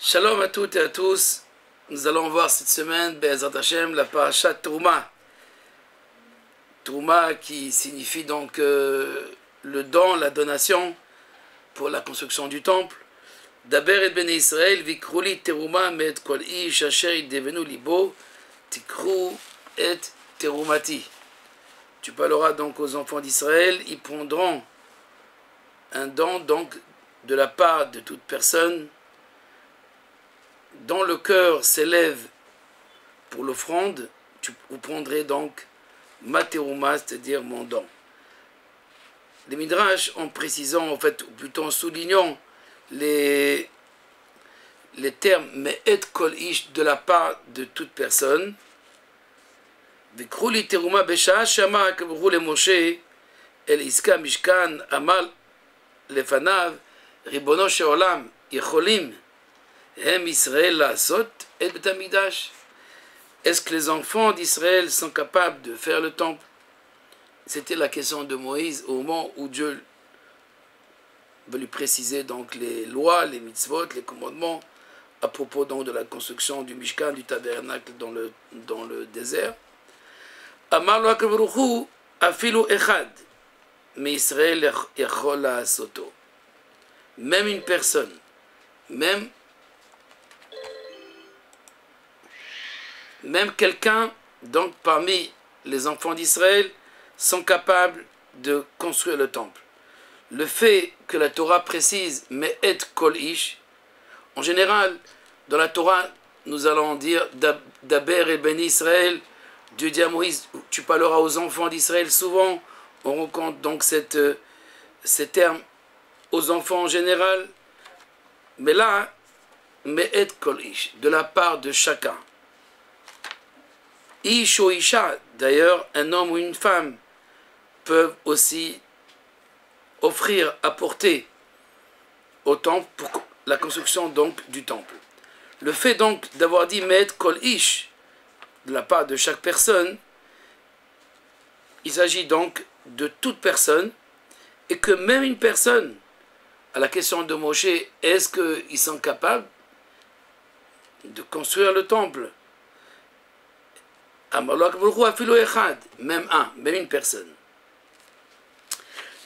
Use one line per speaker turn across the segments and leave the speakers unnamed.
Shalom à toutes et à tous. Nous allons voir cette semaine, Be'ezrat Hashem, la parashat Trouma. Trouma qui signifie donc le don, la donation pour la construction du temple. Daber et Bnei Israël, vikruli teruma met kol ish asher devenu libo, tikru et terumati. Tu parleras donc aux enfants d'Israël, ils prendront un don donc de la part de toute personne dont le cœur s'élève pour l'offrande. Vous prendrez donc ma teruma, c'est-à-dire mon don. Les Midrash, en précisant, en fait, ou plutôt en soulignant les termes me'et kol ish, de la part de toute personne. Vikruli teruma besha shama kavru le Moshe el iska mishkan amal lefanav ribono sheolam yecholim hem Israël la sot et betamidash. Est-ce que les enfants d'Israël sont capables de faire le temple? C'était la question de Moïse au moment où Dieu va lui préciser donc les lois, les mitzvot, les commandements à propos donc de la construction du Mishkan, du tabernacle dans le désert. Amar lo HaKadosh Baruch Hu afilu echad mais Israël yachol la'asoto. Même une personne, même quelqu'un donc parmi les enfants d'Israël sont capables de construire le temple. Le fait que la Torah précise me'et kol ish, en général dans la Torah nous allons dire Daber et Bnei Israël, Dieu dit à Moïse, tu parleras aux enfants d'Israël. Souvent on rencontre donc ces termes aux enfants en général, mais là me'et kol ish, de la part de chacun. Ish ou isha, d'ailleurs un homme ou une femme peuvent aussi offrir, apporter au temple pour la construction donc du temple. Le fait donc d'avoir dit me'et kol ish, de la part de chaque personne, il s'agit donc de toute personne, et que même une personne, à la question de Moshe, est-ce qu'ils sont capables de construire le temple? Même une personne.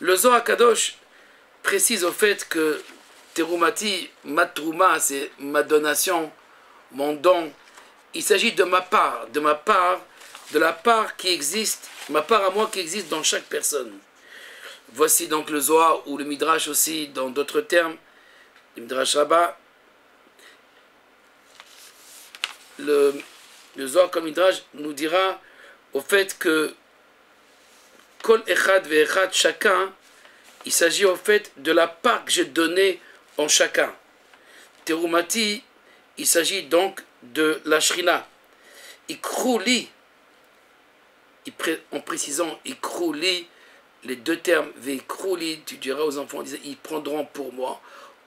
Le Zohar Kadosh précise au fait que Terumati, ma trouma, c'est ma donation, mon don. Il s'agit de ma part, de la part qui existe, ma part à moi qui existe dans chaque personne. Voici donc le Zohar ou le Midrash aussi, dans d'autres termes, le Midrash Rabbah. Le Zohar comme Midrash nous dira au fait que Kol Echad Ve'echad, chacun, il s'agit au fait de la part que j'ai donnée en chacun. Terumati, il s'agit donc de la Shrina. Ikrouli, en précisant Ikrouli, les deux termes, Ve'ikrouli, tu diras aux enfants, ils prendront pour moi.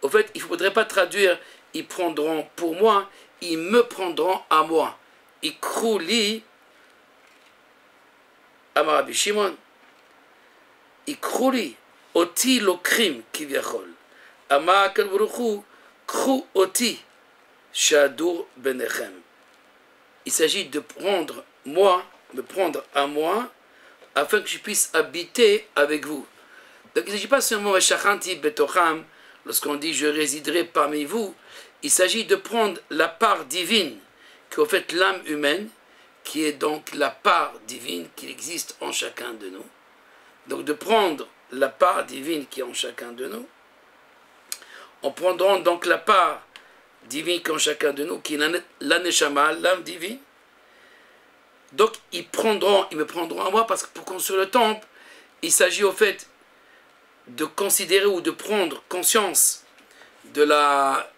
Au fait, il ne faudrait pas traduire ils prendront pour moi, ils me prendront à moi. Ikrouli, Amar Rabbi Shimon, Ikrouli, oti lokrim kivyachol. Amar HaKadosh Baruch Hu, kru oti, shadur benechem. Il s'agit de prendre moi, me prendre à moi, afin que je puisse habiter avec vous. Donc il ne s'agit pas seulement Shachanti betocham, lorsqu'on dit je résiderai parmi vous, il s'agit de prendre la part divine, qui est au fait l'âme humaine, qui est donc la part divine qui existe en chacun de nous. Donc de prendre la part divine qui est en chacun de nous, on prendra donc la part divine qui est en chacun de nous, qui est l'aneshama, l'âme divine. Donc ils me prendront à moi, parce que pour construire le temple, il s'agit au fait de considérer ou de prendre conscience de la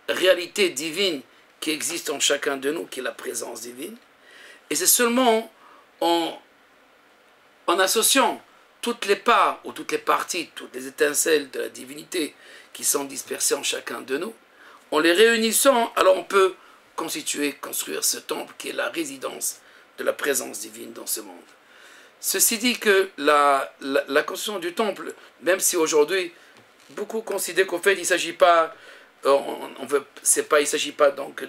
réalité divine qui existe en chacun de nous, qui est la présence divine. Et c'est seulement en associant toutes les parts ou toutes les parties, toutes les étincelles de la divinité qui sont dispersées en chacun de nous, en les réunissant, alors on peut construire ce temple qui est la résidence de la présence divine dans ce monde. Ceci dit que la construction du temple, même si aujourd'hui beaucoup considèrent qu'au fait il ne s'agit pas il ne s'agit pas donc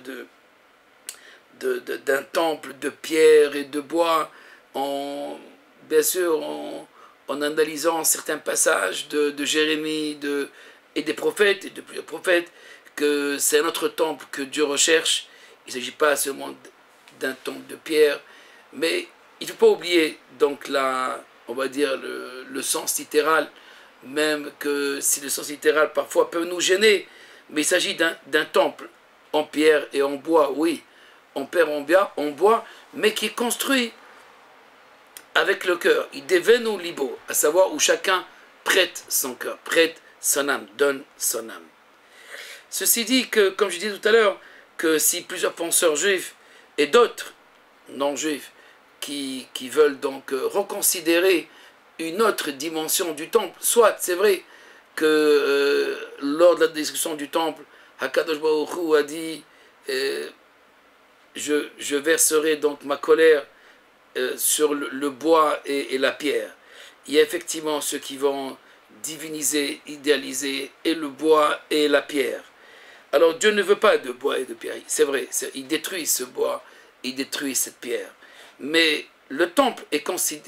d'un temple de pierre et de bois, bien sûr en analysant certains passages de Jérémie et des prophètes, et de plusieurs prophètes, que c'est un autre temple que Dieu recherche. Il ne s'agit pas seulement d'un temple de pierre, mais il ne faut pas oublier donc on va dire le sens littéral, même que si le sens littéral parfois peut nous gêner, mais il s'agit d'un temple en pierre et en bois, oui, en pierre, en bois, mais qui est construit avec le cœur. Il devenu libo, à savoir où chacun prête son cœur, prête son âme, donne son âme. Ceci dit que, comme je disais tout à l'heure, que si plusieurs penseurs juifs et d'autres non-juifs qui veulent donc reconsidérer une autre dimension du temple, soit c'est vrai que lors de la discussion du temple, Hakadosh Baruch Hu a dit je verserai donc ma colère sur le bois et la pierre. Il y a effectivement ceux qui vont diviniser, idéaliser et le bois et la pierre. Alors Dieu ne veut pas de bois et de pierre, c'est vrai, il détruit ce bois, il détruit cette pierre. Mais le temple est construit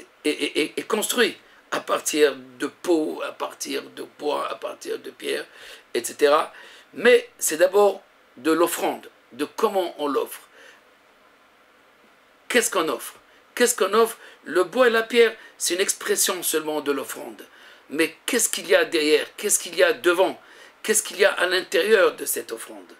à partir de peau, à partir de bois, à partir de pierre, etc. Mais c'est d'abord de l'offrande, de comment on l'offre. Qu'est-ce qu'on offre? Qu'est-ce qu'on offre? Le bois et la pierre, c'est une expression seulement de l'offrande. Mais qu'est-ce qu'il y a derrière? Qu'est-ce qu'il y a devant? Qu'est-ce qu'il y a à l'intérieur de cette offrande?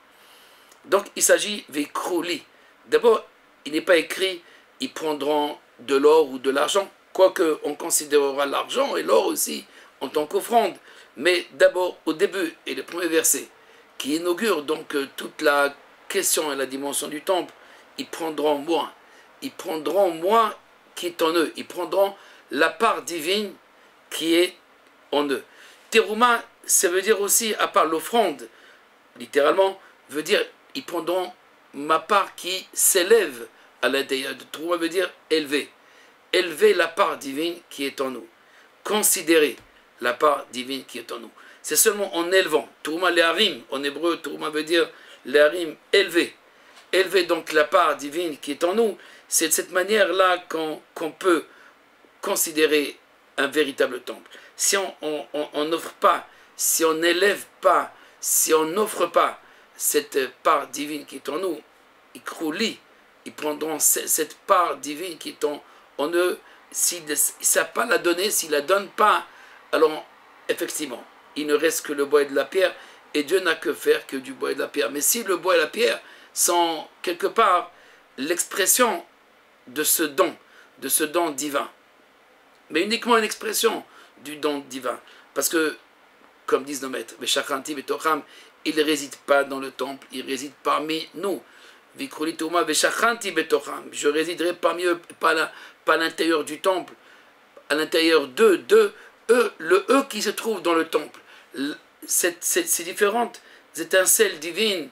Donc il s'agit veikrouli. D'abord, il n'est pas écrit ils prendront de l'or ou de l'argent, quoique on considérera l'argent et l'or aussi en tant qu'offrande. Mais d'abord, au début, et le premier verset, qui inaugure donc toute la question et la dimension du temple, ils prendront moi. Ils prendront moi qui est en eux. Ils prendront la part divine qui est en eux. Terouma, ça veut dire aussi, à part l'offrande, littéralement, veut dire ils prendront ma part qui s'élève à l'intérieur de Terouma, veut dire élever. Élever la part divine qui est en nous. Considérer la part divine qui est en nous. C'est seulement en élevant. Terouma leharim, en hébreu, Terouma veut dire leharim, élever. Élever donc la part divine qui est en nous. C'est de cette manière-là qu'on peut considérer un véritable temple. Si on n'offre pas, si on n'élève pas, si on n'offre pas cette part divine qui est en nous, ils croulent, ils prendront cette part divine qui est en eux. S'ils ne savent pas la donner, s'ils ne la donnent pas, alors effectivement, il ne reste que le bois et de la pierre, et Dieu n'a que faire que du bois et de la pierre. Mais si le bois et la pierre sont quelque part l'expression de ce don divin, mais uniquement une expression du don divin, parce que, comme disent nos maîtres, il ne réside pas dans le temple, il réside parmi nous. Je résiderai parmi eux, pas à l'intérieur du temple, à l'intérieur d'eux, le eux qui se trouve dans le temple. Ces différentes étincelles divines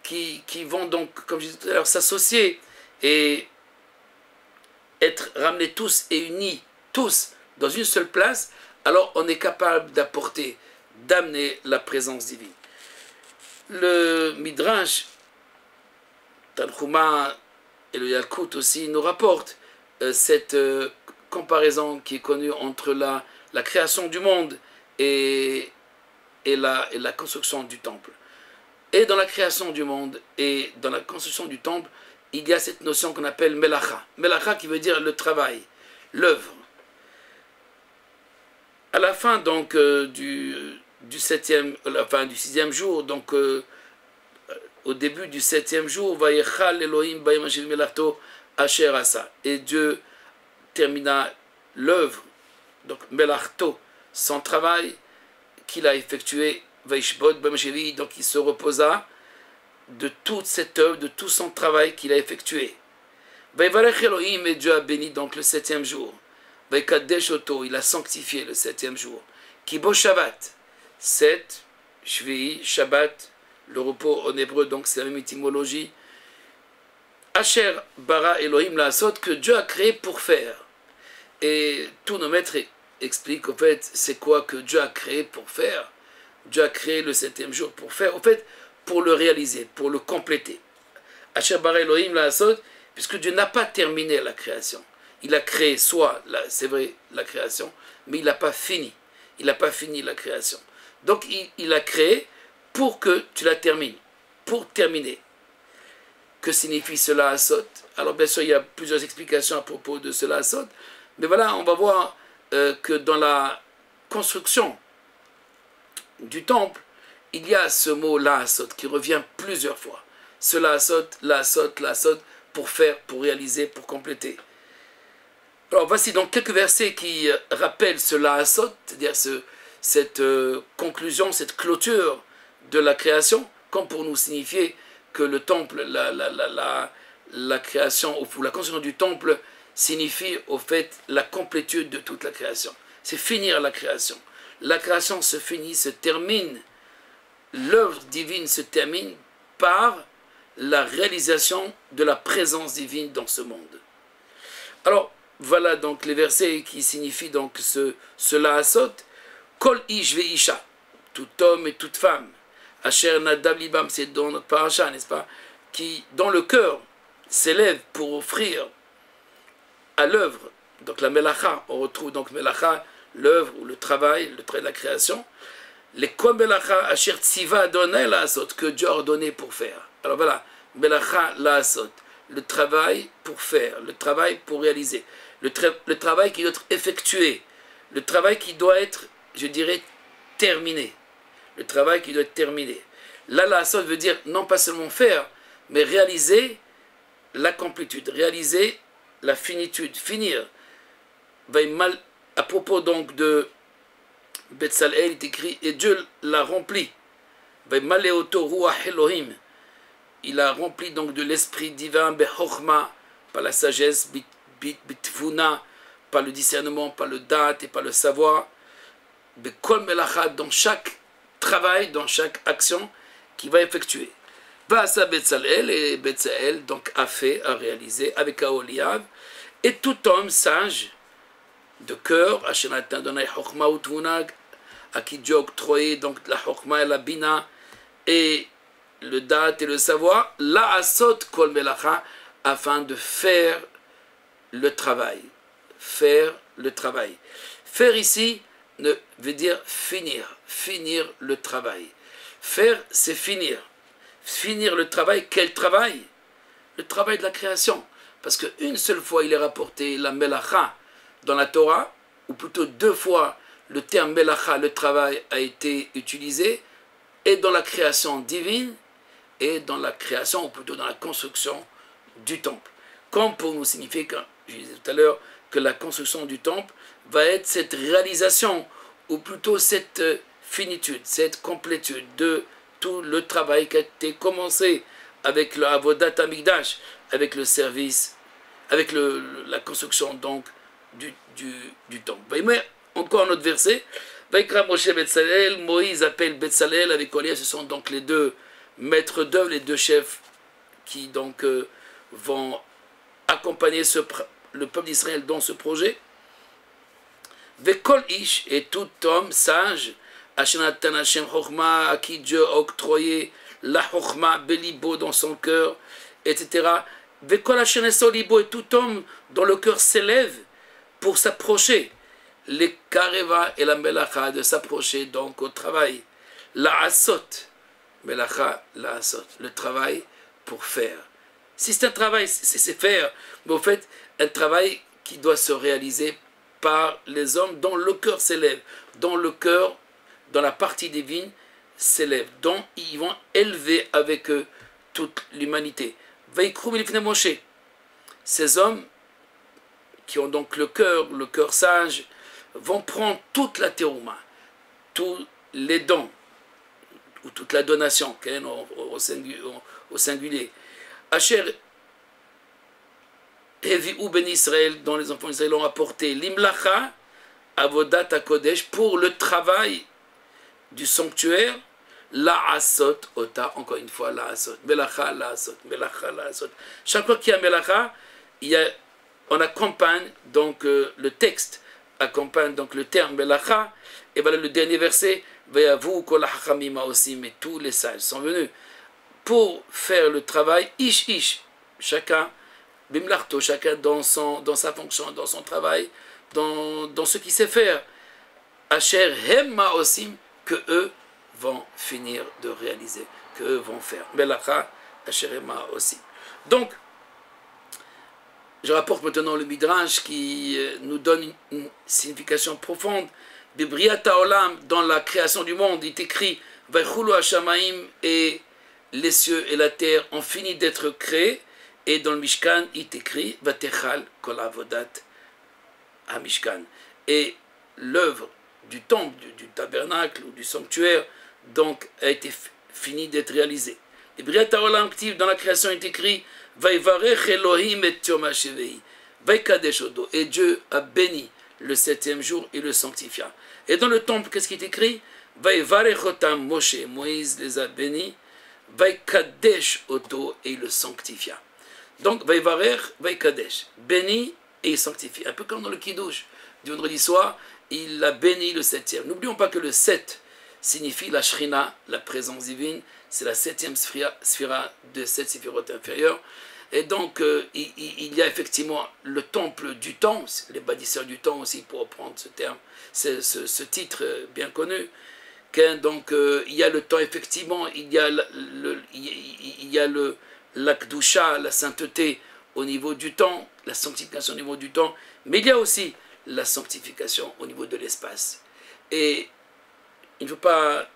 qui vont donc, comme je disais tout à l'heure, s'associer et être ramenés tous et unis, tous, dans une seule place, alors on est capable d'apporter, d'amener la présence divine. Le Midrash, Tanchuma et le Yalkut aussi nous rapportent cette comparaison qui est connue entre la création du monde et la construction du temple. Et dans la création du monde et dans la construction du temple, il y a cette notion qu'on appelle melacha. Melacha qui veut dire le travail, l'œuvre. À la fin donc du sixième jour, donc au début du septième jour, Vayechal Elohim bayom asher melachto asher asa. Et Dieu termina l'œuvre, donc melachto, son travail qu'il a effectué, Vaishbot bayom asher, donc il se reposa de toute cette œuvre, de tout son travail qu'il a effectué. Vayivarech Elohim, et Dieu a béni donc le septième jour. Vayikadesh oto, il a sanctifié le septième jour. Kibo Shabbat, 7, Shvi'i, Shabbat, le repos en hébreu, donc c'est la même étymologie. Asher bara Elohim la'asot, que Dieu a créé pour faire. Et tous nos maîtres expliquent au fait c'est quoi que Dieu a créé pour faire. Dieu a créé le septième jour pour faire. Au fait, pour le réaliser, pour le compléter. Asher bara Elohim la'asot, puisque Dieu n'a pas terminé la création. Il a créé soit, c'est vrai, la création, mais il n'a pas fini. Il n'a pas fini la création. Donc il a créé pour que tu la termines, pour terminer. Que signifie cela asot? Alors bien sûr, il y a plusieurs explications à propos de cela asot, mais voilà, on va voir que dans la construction du temple, il y a ce mot la'asot qui revient plusieurs fois. Ce la'asot, la'asot, la'asot, pour faire, pour réaliser, pour compléter. Alors voici donc quelques versets qui rappellent ce la'asot, c'est-à-dire cette conclusion, cette clôture de la création, comme pour nous signifier que le temple, la création, ou la construction du temple signifie au fait la complétude de toute la création. C'est finir la création. La création se finit, se termine, l'œuvre divine se termine par la réalisation de la présence divine dans ce monde. Alors, voilà donc les versets qui signifient donc ce la'asot. Kol ish ve'isha, tout homme et toute femme. Asher nadab libam, c'est dans notre paracha, n'est-ce pas? Qui, dans le cœur, s'élève pour offrir à l'œuvre, donc la melacha, on retrouve donc melacha, l'œuvre ou le travail de la création. Les kol melacha asher tziva adonai la'asot, que Dieu a ordonné pour faire. Alors voilà, melacha la'asot, le travail pour faire, le travail pour réaliser, le travail qui doit être effectué, le travail qui doit être, je dirais, terminé. Le travail qui doit être terminé. Là, la'asot veut dire non pas seulement faire, mais réaliser la complétude, réaliser la finitude, finir. À propos donc de Betzalel, il est écrit, et Dieu l'a rempli. Il a rempli donc de l'esprit divin, par la sagesse, bitvuna, par le discernement, par le date et par le savoir, dans chaque travail, dans chaque action qu'il va effectuer. Va'asa Betzalel, et Betzalel donc a fait, a réalisé avec Aholiab, et tout homme sage de cœur, Ashenatan Donai Chokma Utvunag, à qui Dieu a octroyé donc la Chokma et la Bina et le date et le savoir, la'asot kol melacha, afin de faire le travail. Faire le travail. Faire ici veut dire finir, finir le travail. Faire, c'est finir. Finir le travail, quel travail? Le travail de la création. Parce qu'une seule fois, il est rapporté la melacha dans la Torah, ou plutôt deux fois, le terme melacha, le travail, a été utilisé, et dans la création divine, et dans la création, ou plutôt dans la construction du temple. Comme pour nous signifier, comme je disais tout à l'heure, que la construction du temple va être cette réalisation, ou plutôt cette finitude, cette complétude de tout le travail qui a été commencé avec le Avodat Hamikdash, avec le service, avec la construction donc du temple. Mais encore un autre verset, Vaikra Moshe Betzalel, Moïse appelle Betzalel avec Oliab, ce sont donc les deux maîtres d'œuvre, les deux chefs qui donc vont accompagner le peuple d'Israël dans ce projet. Vekol ish, et tout homme sage, Ashenatan Hashem Chochma, à qui Dieu a octroyé la Chochma, Belibo dans son cœur, etc. Vekol Hashem Esolibo, et tout homme dont le cœur s'élève pour s'approcher, les Kareva et la Melacha, de s'approcher donc au travail. La Asot, Melacha, la Asot, le travail pour faire. Si c'est un travail, c'est faire, mais au fait, un travail qui doit se réaliser par les hommes dont le cœur s'élève, dont le cœur, dans la partie divine, s'élève, dont ils vont élever avec eux toute l'humanité. Ces hommes qui ont donc le cœur sage, vont prendre toute la terouma, tous les dons, ou toute la donation, au singulier. Asher Hevi'u ben Israël, dont les enfants d'Israël ont apporté l'imlacha, avodat hakodesh, pour le travail du sanctuaire, la asot ota, encore une fois la asot, melacha la asot, melacha la asot. Chaque fois qu'il y a melacha, on accompagne donc le texte, accompagne donc le terme melacha, et voilà le dernier verset, Veyavu kol hachamim aussi, mais tous les sages sont venus. pour faire le travail, ish, chacun, bimlarto, chacun dans sa fonction, dans son travail, dans ce qu'il sait faire. Asher hemma osim, que eux vont finir de réaliser, que eux vont faire. Melacha, asher hemma osim. Donc, je rapporte maintenant le Midrash qui nous donne une signification profonde. Bibriat haolam, dans la création du monde, il est écrit Vaychulu hashamaim, et les cieux et la terre ont fini d'être créés. Et dans le Mishkan, il est écrit Vatechal kol avodat ha-Mishkan. Et l'œuvre du temple, du tabernacle ou du sanctuaire, donc, a été finie d'être réalisée. Bibriat haolam, dans la création, il est écrit Vayvarech Elohim et Yom HaShevei, Vaykadesh Odo, et Dieu a béni le 7e jour et le sanctifia. Et dans le temple, qu'est-ce qui est écrit? Vayvarech Otam Moshe, Moïse les a bénis, Vaykadesh Odo, et il le sanctifia. Donc, Vayvarech, Vaykadesh, béni et sanctifie. Un peu comme dans le Kiddush du vendredi soir, il a béni le 7e. N'oublions pas que le 7 signifie la Shrina, la présence divine. C'est la 7e sphira de 7 séphirotes inférieures. Et donc, il y a effectivement le temple du temps, les bâtisseurs du temps aussi, pour reprendre ce terme, ce titre bien connu. Donc, il y a le temps, effectivement, il y a la Kedusha, la sainteté au niveau du temps, la sanctification au niveau du temps, mais il y a aussi la sanctification au niveau de l'espace. Et il ne faut pas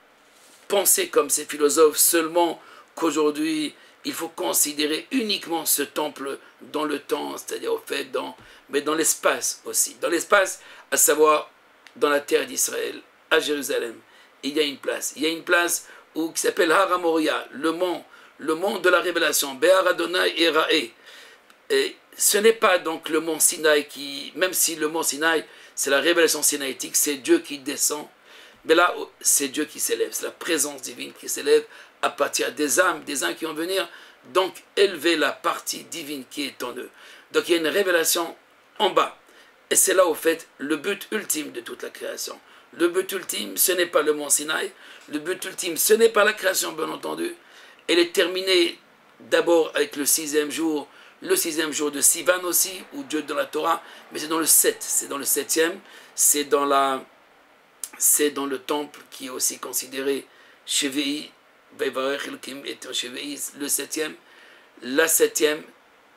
penser comme ces philosophes seulement qu'aujourd'hui il faut considérer uniquement ce temple dans le temps, c'est-à-dire au fait mais dans l'espace aussi. Dans l'espace, à savoir dans la terre d'Israël, à Jérusalem, il y a une place. Il y a une place qui s'appelle Har HaMoriah, le mont de la révélation, Be'ar Adonai et Ra'e. Et ce n'est pas donc le mont Sinaï qui, même si le mont Sinaï, c'est la révélation sinaïtique, c'est Dieu qui descend. Mais là, c'est Dieu qui s'élève, c'est la présence divine qui s'élève à partir des âmes qui vont venir, donc élever la partie divine qui est en eux. Donc il y a une révélation en bas. Et c'est là, au fait, le but ultime de toute la création. Le but ultime, ce n'est pas le mont Sinaï. Le but ultime, ce n'est pas la création, bien entendu. Elle est terminée d'abord avec le 6e jour de Sivan aussi, ou Dieu dans la Torah, mais c'est dans le 7, c'est dans le 7e, c'est dans le temple qui est aussi considéré Shevei, le 7e, la 7e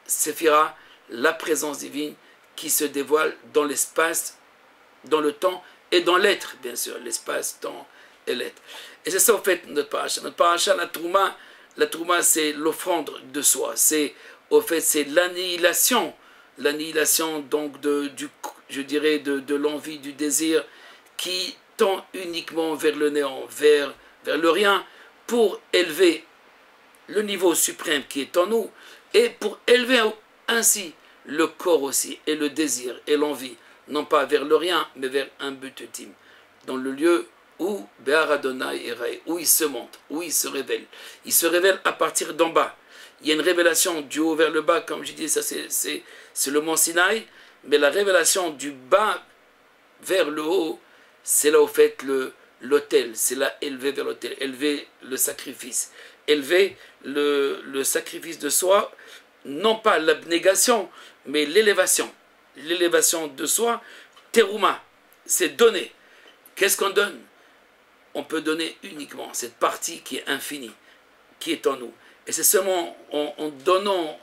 Séphira, la présence divine qui se dévoile dans l'espace, dans le temps et dans l'être, bien sûr, l'espace, temps et l'être. Et c'est ça, au fait, notre paracha. Notre paracha, la Trouma, c'est l'offrande de soi. C'est, au fait, c'est l'annihilation donc de l'envie, du désir qui tend uniquement vers le néant, vers le rien, pour élever le niveau suprême qui est en nous et pour élever ainsi le corps aussi et le désir et l'envie, non pas vers le rien, mais vers un but ultime, dans le lieu où Be'ar Adonai et Ra'e, où il se montre, où il se révèle. Il se révèle à partir d'en bas. Il y a une révélation du haut vers le bas, comme je dis, ça c'est le mont Sinaï, mais la révélation du bas vers le haut, c'est là au fait l'autel, c'est là élevé vers l'autel, élever le sacrifice, élever le sacrifice de soi, non pas l'abnégation, mais l'élévation de soi, terouma, c'est donner. Qu'est-ce qu'on donne? On peut donner uniquement cette partie qui est infinie, qui est en nous. Et c'est seulement en donnant,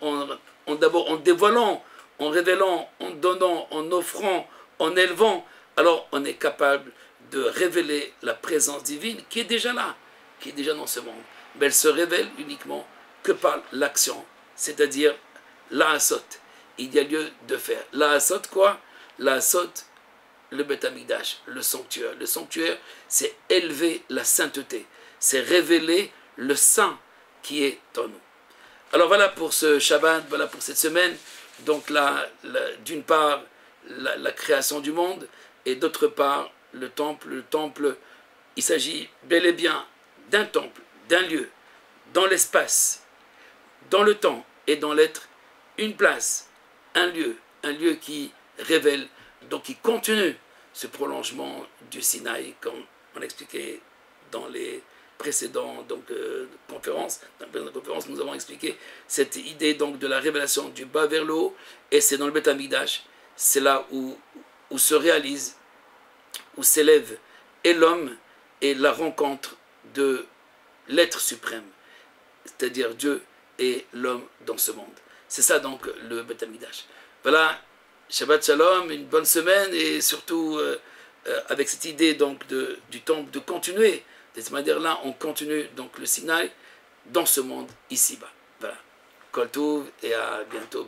d'abord en dévoilant, en révélant, en donnant, en offrant, en élevant, alors on est capable de révéler la présence divine qui est déjà là, qui est déjà dans ce monde. Mais elle se révèle uniquement que par l'action, c'est-à-dire l'Aasot. Il y a lieu de faire. L'Aasot quoi? L'Aasot, le Beth Amikdash, le sanctuaire. Le sanctuaire, c'est élever la sainteté, c'est révéler le saint qui est en nous. Alors voilà pour ce Shabbat, voilà pour cette semaine. Donc là, d'une part, la création du monde, et d'autre part, le temple, il s'agit bel et bien d'un temple, d'un lieu, dans l'espace, dans le temps et dans l'être, une place, un lieu qui révèle, donc qui continue ce prolongement du Sinaï, comme on expliquait dans les précédentes conférences, nous avons expliqué cette idée donc de la révélation du bas vers le haut, et c'est dans le Beth Amikdash, c'est là où se réalise, où s'élève et l'homme et la rencontre de l'être suprême, c'est-à-dire Dieu et l'homme dans ce monde. C'est ça donc le Beth Amikdash. Voilà, Shabbat Shalom, une bonne semaine, et surtout avec cette idée donc du temple de continuer. De cette manière-là, on continue donc le Sinaï dans ce monde ici-bas. Voilà. Kol Tov et à bientôt.